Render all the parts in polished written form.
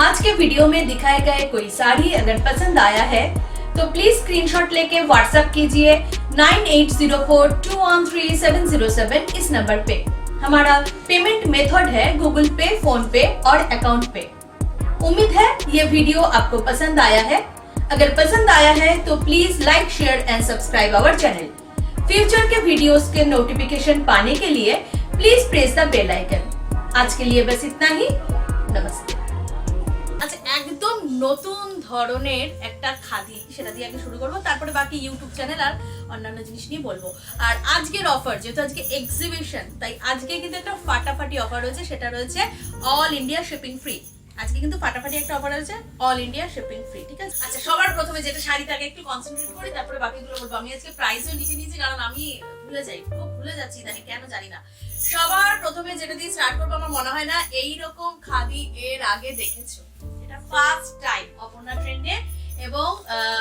आज के वीडियो में दिखाए गए कोई साड़ी अगर पसंद आया है तो प्लीज स्क्रीनशॉट लेके व्हाट्सएप कीजिए 9804213707 इस नंबर पे। हमारा पेमेंट मेथड है गूगल पे, फोन पे और अकाउंट पे। उम्मीद है ये वीडियो आपको पसंद आया है। अगर पसंद आया है तो please like, share and subscribe our channel. Future के वीडियोस के नोटिफिकेशन पाने के लिए please press the bell icon. आज के लिए बस इतना ही। नमस्ते। আচ্ছা, একদম নতুন ধরনের একটা খাদি, সেটা দিয়ে আগে শুরু করবো, তারপরে বাকি ইউটিউব চ্যানেল আর অন্যান্য জিনিস নিয়ে বলবো। আর আজকের অফার, যেহেতু আজকে এক্সিবিশন, তাই আজকে কিন্তু একটা ফাটাফাটি অফার রয়েছে, সেটা রয়েছে অল ইন্ডিয়া শিপিং ফ্রি। আজকে কিন্তু ফাটাফাটি একটা অফার রয়েছে, অল ইন্ডিয়া শিপিং ফ্রি, ঠিক আছে? আচ্ছা, সবার প্রথমে যেটা শাড়িটাকে একটু কনসেন্ট্রেট করি, তারপরে বাকিগুলো বলবো। আমি আজকে প্রাইসও লিখে নিয়েছি, কারণ আমি ভুলে যাই, খুব ভুলে যাচ্ছি, কেন জানি না। সবার প্রথমে যেটা দিয়ে স্টার্ট করবো, আমার মনে হয় না এইরকম খাদি এর আগে দেখেছো। এটা ফার্স্ট টাইম অপর্ণা ট্রেন্ডে, এবং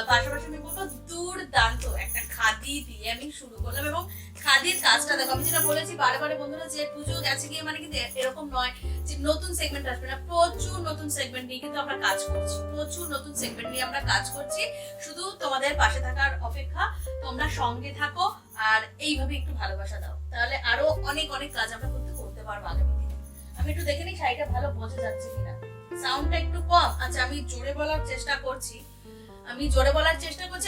পাশাপাশি আমি বলবো দুর্দান্ত একটা খাদি দিয়ে আমি শুরু করলাম। এবং খাদির কাজটা দেখো, আমি যেটা বলেছি বারে বন্ধুরা, যে পুজো গেছে গিয়ে মানে কিন্তু এরকম নয় যে নতুন সেগমেন্ট আসবে না। প্রচুর নতুন সেগমেন্ট নিয়ে কিন্তু আমরা কাজ করছি, প্রচুর নতুন সেগমেন্ট নিয়ে আমরা কাজ করছি। শুধু তোমাদের পাশে থাকার অপেক্ষা, তোমরা সঙ্গে থাকো আর এইভাবে একটু ভালোবাসা দাও, তাহলে আরো অনেক কাজ আমরা করতে পারবো আগামী দিনে। আমি একটু দেখে নিই শাড়িটা ভালো বোঝা যাচ্ছে কিনা। সাউন্ডটা একটু কম। আচ্ছা, আমি জোরে বলার চেষ্টা করছি,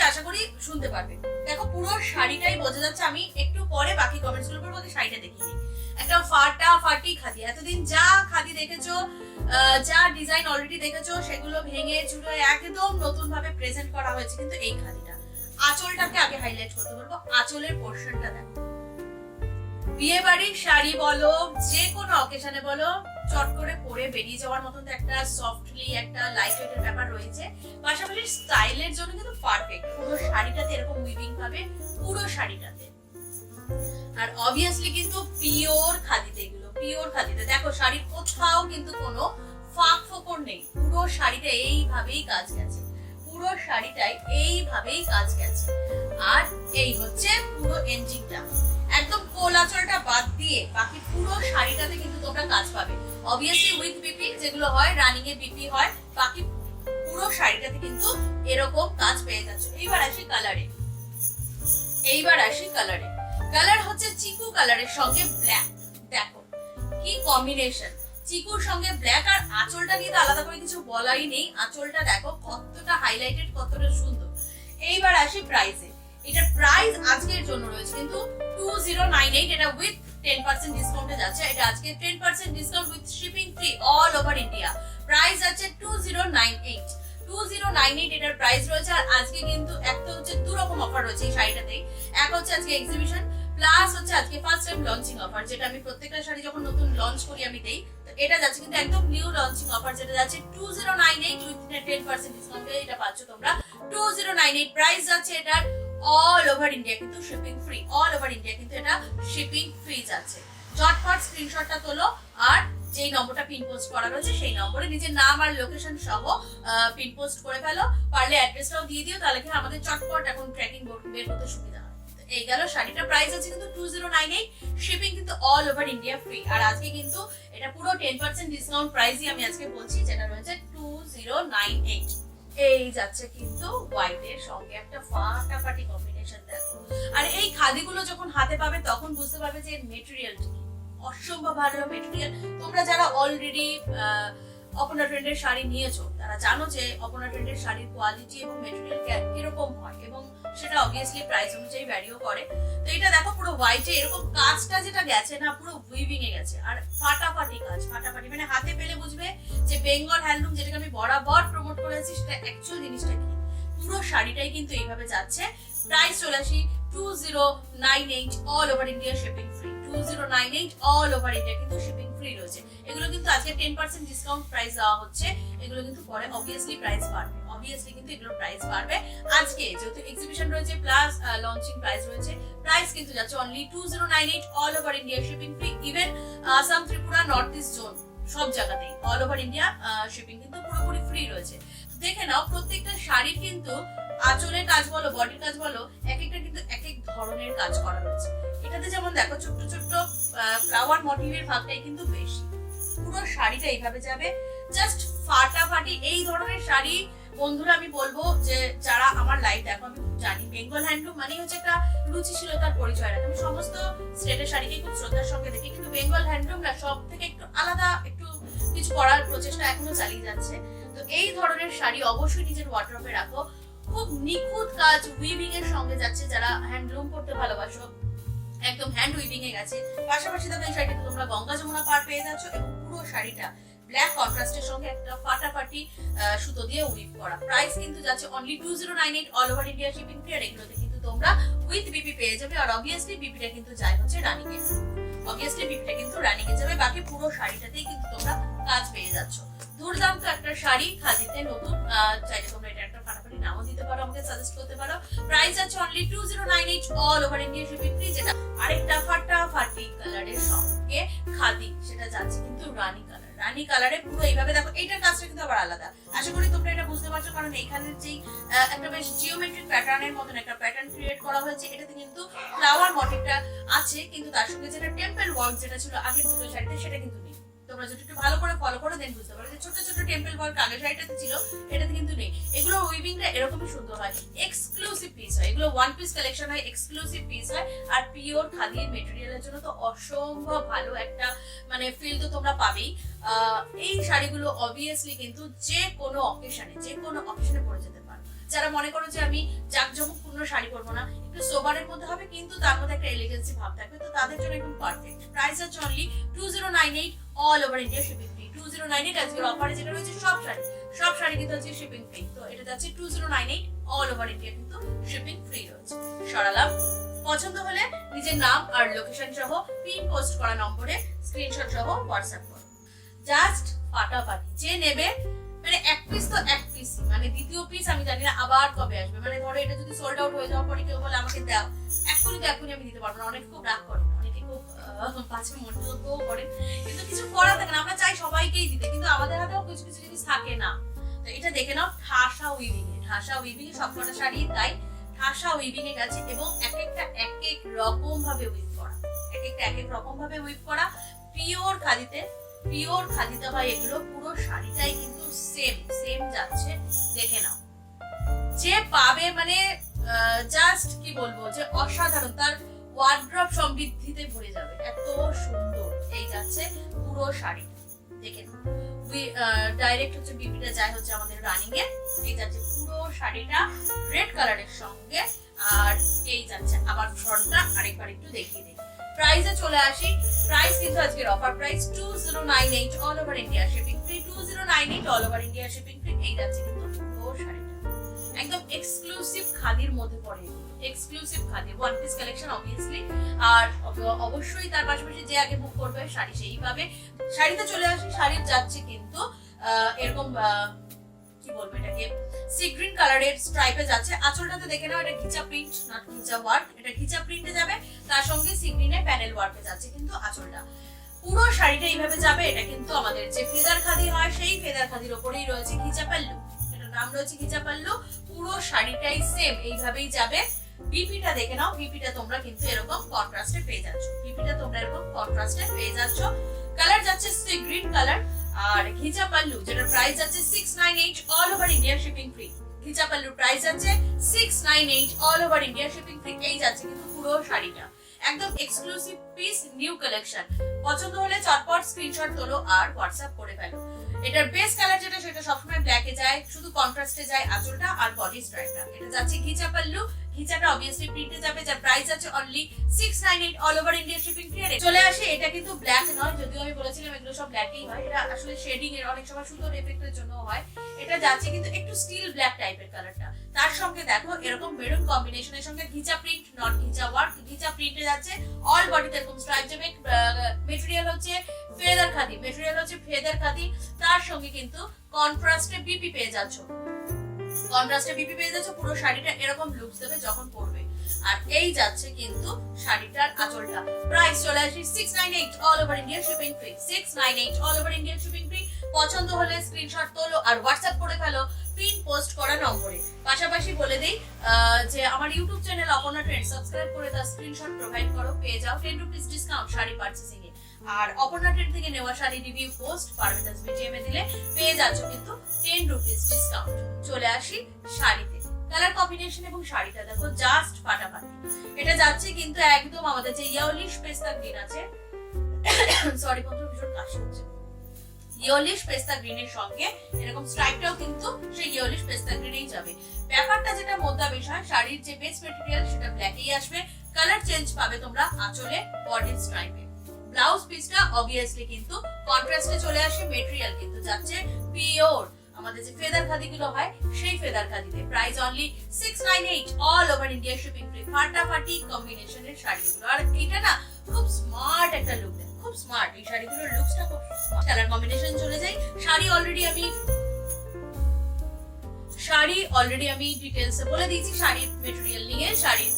আশা করি শুনতে পারবে। দেখো, পুরো শাড়িটাই বোঝা যাচ্ছে। আমি একটু পরে বাকি কমেন্টস গুলো করবো, শাড়িটা দেখিয়ে নিই। একটা ফাটাফাটি খাদি। এতদিন যা খাদি দেখেছো, যা ডিজাইন অলরেডি দেখেছো, সেগুলো ভেঙে চুরে একদম নতুন ভাবে প্রেজেন্ট করা হয়েছে। কিন্তু এই খাদিটা, আঁচলটাকে আগে হাইলাইট করতে বলবো। আঁচলের পোরশনটা দেখো, বিয়ে বাড়ির শাড়ি বলো, যে কোনো অকেশনে বলো, চট করে পরে বেরিয়ে যাওয়ার মতন একটা সফটলি একটা লাইট ওয়েটের ব্যাপার রয়েছে। পাশাপাশি স্টাইলের জন্য কিন্তু পারফেক্ট। পুরো শাড়িটাতে এরকম উইভিং পাবে, পুরো শাড়িটাতে। আর অবভিয়াসলি কিন্তু পিওর খাদিতে, এগুলো পিওর খাদিতে। দেখো, শাড়ির কোথাও কিন্তু কোনো ফাঁক ফোকর নেই। পুরো শাড়িটা এইভাবেই কাজ গেছে, পুরো শাড়িটাই এইভাবেই কাজ গেছে। আর এই হচ্ছে পুরো এন্ডিংটা। একদম কোল আঁচলটা বাদ দিয়ে বাকি পুরো শাড়িটাতে কিন্তু তোমরা কাজ পাবে। অবভিয়াসলি উইথ বিপি যেগুলো হয়, রানিং এ বিপি হয়, বাকি পুরো শাড়িটাতে কিন্তু এরকম কাজ পেয়ে যাচ্ছ। এইবার আসি কালারে। কালার হচ্ছে চিকু কালারের সঙ্গে ব্ল্যাক। দেখো কি কম্বিনেশন, চিকুর সঙ্গে ব্ল্যাক। আর আঁচলটা নিয়ে তো আলাদা করে কিছু বলাই নেই। আঁচলটা দেখো কতটা হাইলাইটেড, কতটা সুন্দর। এইবার আসি প্রাইসে। এটার প্রাইস আজকের জন্য রয়েছে কিন্তু 2098। এটা উইথ 10% ডিসকাউন্টে যাচ্ছে। এটা আজকে 10% discount with shipping free all over India. Price আছে 2098 এটার প্রাইস রয়েছে। আর আজকে কিন্তু একটা হচ্ছে দুরকম অফার রয়েছে এই শাড়িটাতে। এক হচ্ছে আজকে এক্সিবিশন, প্লাস হচ্ছে আজকে ফার্স্ট টাইম লঞ্চিং অফার, যেটা আমি প্রত্যেকটা শাড়ি যখন নতুন লঞ্চ করি আমি দেই। তো এটা যাচ্ছে কিন্তু একদম নিউ লঞ্চিং অফার, যেটা যাচ্ছে 2098 উইথ 10% ডিসকাউন্টে। এটা পাচ্ছ তোমরা 2098। প্রাইস যাচ্ছে এটার অল ওভার ইন্ডিয়া কিন্তু shipping free. All over India কিন্তু এটা শিপিং ফ্রি যাচ্ছে। চটপট স্ক্রিনশটটা তোলো, আর যেই নম্বরটা পিন পোস্ট করা রয়েছে সেই নম্বরে নিজের নাম আর লোকেশন সহ পিন পোস্ট করে ফেলো। পারলে অ্যাড্রেসটাও দিয়ে দিও, তাহলে কি আমাদের চটপট এখন ট্র্যাকিং বের করতে সুবিধা হয়। এই গেল শাড়িটার প্রাইস আছে কিন্তু 2098, শিপিং কিন্তু অল ওভার ইন্ডিয়া ফ্রি। আর আজকে কিন্তু এটা পুরো 10% ডিসকাউন্ট প্রাইসই আমি আজকে বলছি, যেটা রয়েছে 2098। এই যাচ্ছে কিন্তু হোয়াইটের সঙ্গে একটা ফাটাফাটি কম্বিনেশন। দেখো, আর এই খাদিগুলো যখন হাতে পাবে তখন বুঝতে পারবে যে মেটেরিয়ালটা কি অসম্ভব ভালো মেটেরিয়াল। তোমরা যারা অলরেডি অপর্ণা ট্রেন্ডের শাড়ি নিয়েছো, তারা জানো যে অপর্ণা ট্রেন্ডের শাড়ির কোয়ালিটি এবং মেটেরিয়াল কিরকম হয়, এবং সেটা অবভিয়াসলি প্রাইস অনুযায়ী ভ্যারিও করে। তো এটা দেখো, পুরো হোয়াইটে এরকম কাজটা যেটা গেছে না, পুরো উইভিং এ গেছে। আর ফাটাফাটি কাজ, ফাটাফাটি মানে হাতে পেলে বুঝবে যে বেঙ্গল হ্যান্ডলুম, যেটাকে আমি বরাবর প্রমোট করেছি, সেটা অ্যাকচুয়াল জিনিসটা কি। পুরো শাড়িটাই কিন্তু এইভাবে যাচ্ছে। প্রাইস চলে আসি 2098 all over India shipping free. 2098 all over India কিন্তু শিপিং ফ্রি রয়েছে। এগুলো কিন্তু আজকে 10% ডিসকাউন্ট প্রাইস দেওয়া হচ্ছে। এগুলো কিন্তু পরে অবভিয়াসলি প্রাইস বাড়বে, কিন্তু এগুলোর প্রাইস বাড়বে। আজকে যেহেতু এক্সিবিশন রয়েছে প্লাস লঞ্চিং প্রাইস রয়েছে, প্রাইস কিন্তু যাচ্ছে only 2098 all over India shipping free. Even Assam, Tripura, north east zone সব জায়গাতেই অল ওভার ইন্ডিয়া শিপিং কিন্তু পুরোপুরি ফ্রি রয়েছে। দেখে নাও, প্রত্যেকটা শাড়ির কিন্তু আঁচলের কাজ বলো, বডির কাজ বলো, এক একটা কিন্তু এক এক ধরনের কাজ করা রয়েছে। এটাতে যেমন দেখো ছোট্ট ফ্লাওয়ার মোটিভের ভাগটাই কিন্তু বেশি। পুরো শাড়িটা এইভাবে যাবে, জাস্ট ফাটাফাটি শাড়ি, এই ধরনের শাড়ি বন্ধুরা আমি বলবো যে যারা আমার লাইভ দেখো, আমি জানি বেঙ্গল হ্যান্ডলুম মানে হচ্ছে একটা রুচিশীলতার পরিচয় রাখে। আমি সমস্ত স্টেটের শাড়িকে খুব শ্রদ্ধার সঙ্গে দেখি, কিন্তু বেঙ্গল হ্যান্ডলুম না সব থেকে একটু আলাদা, একটু কিছু করার প্রচেষ্টা এখনো চালিয়ে যাচ্ছে। তো এই ধরনের শাড়ি অবশ্যই নিজের ওয়ার্ড্রপে রাখো। খুব নিখুঁত কাজ উইভিং এর সঙ্গে যাচ্ছে, যারা হ্যান্ডলুম করতে ভালোবাসো একদম হ্যান্ড উইভিং এ গেছে। পাশাপাশি দেখো এই শাড়িটা তোমরা গঙ্গা যমুনা পার পেয়ে যাচ্ছ এবং পুরো শাড়িটা ব্ল্যাক কন্ট্রাস্টের সঙ্গে একটা ফাটাফাটি সুতো দিয়ে উইভ করা। প্রাইস কিন্তু যাচ্ছে only 2098 all over India shipping free. আর এগুলোতে কিন্তু তোমরা উইথ বিপি পেয়ে যাবে। আর অবভিয়াসলি বিপিটা কিন্তু যায় হচ্ছে রানিং এ, অবভিয়াসলি বিপিটা কিন্তু রানিং এ যাবে। বাকি পুরো শাড়িটাতেই কিন্তু তোমরা কাজ পেয়ে যাচ্ছ। দুর্দান্ত একটা শাড়ি, খাদিতে নতুন। চাইলে তোমরা এটা একটা ফাটাফাটি নামও দিতে পারো, আমাকে সাজেস্ট করতে পারো। প্রাইস আছে only 2098 all over India shipping free. যেটা আরেকটা ফাটাফাটি কালারের সঙ্গে খাদি, সেটা যাচ্ছে কিন্তু রানী কালার। রানী কালারে পুরো এইভাবে দেখো, এইটার কাজটা কিন্তু আবার আলাদা। আশা করি তোমরা এটা বুঝতে পারছো, কারণ এইখানের যেই একটা বেশ জিওমেট্রিক প্যাটার্নের মতন একটা প্যাটার্ন ক্রিয়েট করা হয়েছে। এটাতে কিন্তু ফ্লাওয়ার মোটিভটা আছে, কিন্তু তার সঙ্গে যেটা টেম্পল ওয়ার্ক যেটা ছিল আগের দুটো শাড়িতে সেটা কিন্তু নেই। তোমরা যদি একটু ভালো করে ফলো করো দেন বুঝতে পারবে যে ছোট ছোট টেম্পল ওয়ার্ক আগের শাড়িটাতে ছিল, এটাতে কিন্তু নেই। এগুলো উইভিংটা এরকমই সুন্দর হয়, এক্সক্লুসিভ পিস হয়, এগুলো ওয়ান পিস কালেকশন হয়, এক্সক্লুসিভ পিস হয়। আর পিওর খাদির মেটেরিয়ালের জন্য তো অসম্ভব ভালো একটা মানে ফিল তো তোমরা পাবেই। এই শাড়িগুলো অবভিয়াসলি কিন্তু যে কোনো অকেশনে পরে যেতে পারো। যারা মনে করো যে আমি জাঁকজমকপূর্ণ শাড়ি পরবো না, একটু সোবারের মধ্যে হবে কিন্তু তার মধ্যে একটা এলিগেন্সি ভাব থাকবে, তো তাদের জন্য একদম পারফেক্ট। প্রাইস আছে only 2098 all over India shipping free. 2098 আজকের অফারে যেটা রয়েছে সব শাড়ি কিন্তু আছে শিপিং ফ্রি। তো এটা যাচ্ছে 2098 অল ওভার ইন্ডিয়া কিন্তু শিপিং ফ্রি রয়েছে। সরালাম। পছন্দ হলে নিজের নাম আর লোকেশন সহ পিন পোস্ট করা নম্বরে স্ক্রিনশট সহ হোয়াটসঅ্যাপ করো। জাস্ট ফাটাফাটি, যে নেবে মানে এক পিস তো এক পিস, মানে দ্বিতীয় পিস আমি জানি না আবার কবে আসবে। মানে ধরো এটা যদি সোল্ড আউট হয়ে যাওয়ার পরে কেউ বলে আমাকে দাও, এখনই আমি দিতে পারবো না। অনেকে খুব রাগ করে, অনেকে খুব পাঁচে মন্তব্যও করেন, কিন্তু কিছু করার থাকে না। আমরা চাই সবাইকেই দিতে, কিন্তু আমাদের হাতেও কিছু কিছু জিনিস থাকে না। তো এটা দেখে নাও, ঠাসা উইভিং এ সবকটা শাড়ি তাই ঠাসা উইভিং এ গেছে এবং এক একটা এক এক রকম ভাবে উইভ করা, পিওর খাদিতে হয় এগুলো। পুরো শাড়িটাই কিন্তু সেম যাচ্ছে, দেখে নাও। যে পাবে মানে জাস্ট কি বলবো যে অসাধারণ, তার ওয়ার্ড্রপ সমৃদ্ধিতে ভরে যাবে, এত সুন্দর এই যাচ্ছে পুরো শাড়ি। দেখে নাও, ডাইরেক্ট হচ্ছে বিপিটা যায় হচ্ছে আমাদের রানিং এ। এই যাচ্ছে পুরো শাড়িটা রেড কালারের সঙ্গে, আর এই যাচ্ছে আবার ফ্রন্টটা আরেকবার একটু দেখিয়ে দিই। প্রাইসে চলে আসি। প্রাইস কিন্তু আজকের offer price 2098 all over India shipping free. 2098 all over India shipping free. এই যাচ্ছে কিন্তু পুরো শাড়িটা একদম এক্সক্লুসিভ খাদির মধ্যে পড়ে, exclusive khadi one piece collection obviously. আর অবশ্যই তার পাশাপাশি যে আগে বুক করবে শাড়ি সেই পাবে। শাড়িতে চলে আসি। শাড়ির যাচ্ছে কিন্তু এরকম কি বলবো এটাকে, সি গ্রিন কালারের স্ট্রাইপে যাচ্ছে। আঁচলটাতে দেখে নাও, এটা ঘিচা প্রিন্ট নট ঘিচা ওয়ার্ক, এটা ঘিচা প্রিন্টে যাবে, তার সঙ্গে সি গ্রিনের প্যানেল ওয়ার্কে যাচ্ছে কিন্তু আঁচলটা। পুরো শাড়িটা এইভাবে যাবে। এটা কিন্তু আমাদের যে ফেদার খাদি হয় সেই ফেদার খাদির উপরেই রয়েছে ঘিচা পাল্লু, এটার নাম রয়েছে ঘিচা পাল্লু। পুরো শাড়িটাই সেম এইভাবেই যাবে। বিপিটা দেখে নাও, বিপিটা তোমরা কিন্তু এরকম কন্ট্রাস্টে পেয়ে যাচ্ছ। কালার যাচ্ছে সি গ্রিন কালার। আর ঘিচা পাল্লু যেটা প্রাইস আছে 698 all over India shipping free. Ghicha পাল্লুর প্রাইস আছে 698 all over India shipping free. এই যাচ্ছে কিন্তু পুরো শাড়িটা একদম এক্সক্লুসিভ পিস, নিউ কালেকশন। পছন্দ হলে চটপট স্ক্রিনশট তোলো আর হোয়াটসঅ্যাপ করে ফেলো। এটার বেস কালার যেটা সেটা সবসময় ব্ল্যাকে যায়, শুধু কন্ট্রাস্টে যায় আঁচলটা আর বডি স্ট্রাইপটা। এটা যাচ্ছে ঘিচা পাল্লু, ঘিচাটা অবভিয়াসলি প্রিন্টে যাবে, যার প্রাইস আছে only 698 all over India shipping free. চলে আসে, এটা কিন্তু ব্ল্যাক নয়, যদিও আমি বলেছিলাম এগুলো সব ব্ল্যাকই হয়। এটা আসলে শেডিং এর অনেক সময় সুন্দর এফেক্টের জন্য হয়। এটা যাচ্ছে কিন্তু একটু স্টিল ব্ল্যাক টাইপের কালারটা, তার সঙ্গে দেখো এরকম মেরুন কম্বিনেশনের সঙ্গে ঘিচা প্রিন্ট নট ঘিচা ওয়ার্ক। ঘিচা প্রিন্টে যাচ্ছে, অল বডিতে এরকম স্ট্রাইপ যাবে। মেটেরিয়াল হচ্ছে ফেদার খাদি, তার সঙ্গে কিন্তু কন্ট্রাস্টে বিপি পেয়ে যাচ্ছ। পুরো শাড়িটা এরকম লুকস দেবে যখন পরবে। আর এই যাচ্ছে কিন্তু শাড়িটার আঁচলটা। প্রাইস চলে আসে 698 all over India shipping free. 698 all over India shipping free. পছন্দ হলে স্ক্রিনশট তোলো আর হোয়াটসঅ্যাপ করে ফেলো পিন পোস্ট করা নম্বরে। পাশাপাশি বলে দেই যে আমার YouTube channel Aparna Trend subscribe করে তার স্ক্রিনশট প্রোভাইড করো, পেয়ে যাও 10 রুপিস ডিসকাউন্ট শাড়ি পারচেসিং এ। আর অপর্ণা ট্রেন্ড থেকে নেওয়া sari review post Paramita's BTM এ দিলে পেয়ে যাচ্ছ কিন্তু 10 রুপিস ডিসকাউন্ট। চলে আসি শাড়িতে, কালার কম্বিনেশন এবং শাড়িটা দেখো জাস্ট ফাটাফাটি। এটা যাচ্ছে কিন্তু একদম আমাদের যে ইয়েলোইশ পেস্তা গ্রিন আছে, সরি বন্ধু ভীষণ কাশি হচ্ছে, ইয়েলোইশ পেস্তা গ্রিনের সঙ্গে এরকম স্ট্রাইপটাও কিন্তু সেই ইয়েলোইশ পেস্তা গ্রিনেই যাবে। ব্যাপারটা যেটা মোদ্দা বিষয়, শাড়ির যে বেস মেটেরিয়াল সেটা ব্ল্যাকেই আসবে, কালার চেঞ্জ পাবে তোমরা আঁচলে, বডির স্ট্রাইপে। ব্লাউজ পিসটা অবভিয়াসলি কিন্তু কন্ট্রাস্টে চলে আসে, মেটেরিয়াল কিন্তু যাচ্ছে পিওর আমাদের যে ফেদার খাদিগুলো হয় সেই ফেদার খাদিতে। Price only 698, all over India shipping free. ফাটাফাটি কম্বিনেশনের শাড়িগুলো, আর এটা না খুব স্মার্ট একটা লুক দেয়, খুব স্মার্ট এই শাড়িগুলোর লুকসটা খুব স্মার্ট। কালার কম্বিনেশন চলে যাই। শাড়ি অলরেডি আমি ডিটেইলসে বলে দিয়েছি, শাড়ির মেটেরিয়াল নিয়ে, শাড়ির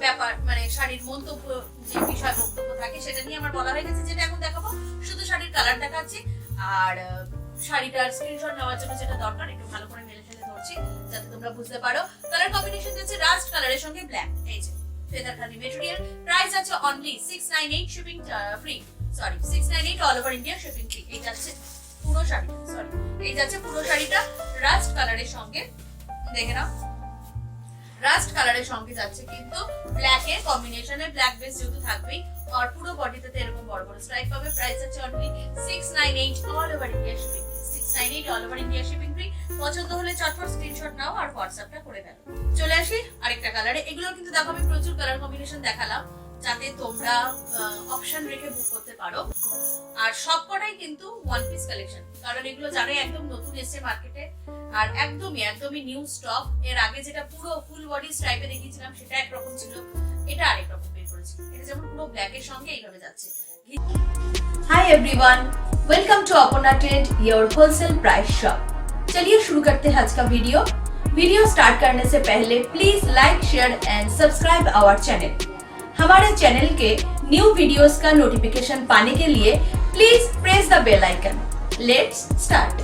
ব্যাপার মানে শাড়ির মন্তব্য যে বিষয় বক্তব্য থাকে সেটা নিয়ে আমার বলা হয়ে গেছে। যেটা এখন দেখাবো শুধু শাড়ির কালার দেখাচ্ছি, আর শাড়িটার স্ক্রিনশট নেওয়ার জন্য যেটা দরকার একটু ভালো করে মেলে ফেলে ধরছি যাতে তোমরা বুঝতে পারো। কালার কম্বিনেশন যাচ্ছে রাস্ট কালারের সঙ্গে ব্ল্যাক, এই যে ফেদার খাদি মেটেরিয়াল। প্রাইস আছে only 698, shipping free, sorry 698 all over India shipping free. এই যাচ্ছে পুরো শাড়িটা, সরি এই যাচ্ছে পুরো শাড়িটা রাস্ট কালারের সঙ্গে, দেখে নাও রাস্ট কালারের সঙ্গে যাচ্ছে কিন্তু ব্ল্যাক এর কম্বিনেশনে, ব্ল্যাক বেস যেহেতু থাকবেই, আর পুরো বডিতে এরকম বড় বড় স্ট্রাইপ পাবে। প্রাইস আছে only 698 all over India shipping free, 698 all over India shipping free. পছন্দ হলে চটপট স্ক্রিনশট নাও আর হোয়াটসঅ্যাপটা করে দাও। চলে আসি আরেকটা কালারে। এগুলো কিন্তু দেখো আমি প্রচুর কালার কম্বিনেশন দেখালাম যাতে তোমরা অপশন রেখে বুক করতে পারো। আর সবকটাই কিন্তু ওয়ান পিস কালেকশন, কারণ এগুলো জানোই একদম নতুন এসেছে মার্কেটে, আর একদমই নিউ স্টক। এর আগে যেটা পুরো ফুল বডি স্ট্রাইপে দেখিয়েছিলাম সেটা একরকম ছিল, এটা আরেক রকম বের করেছি। এটা যেমন পুরো ব্ল্যাক এর সঙ্গে এইভাবে যাচ্ছে। Hi everyone, welcome to Aparna trend, your wholesale price shop. चलिए शुरू करते हैं आज का वीडियो स्टार्ट करने से पहले please like, share and subscribe our channel. हमारे चैनल के न्यू वीडियोस का नोटिफिकेशन पाने के लिए please press the bell icon. Let's start.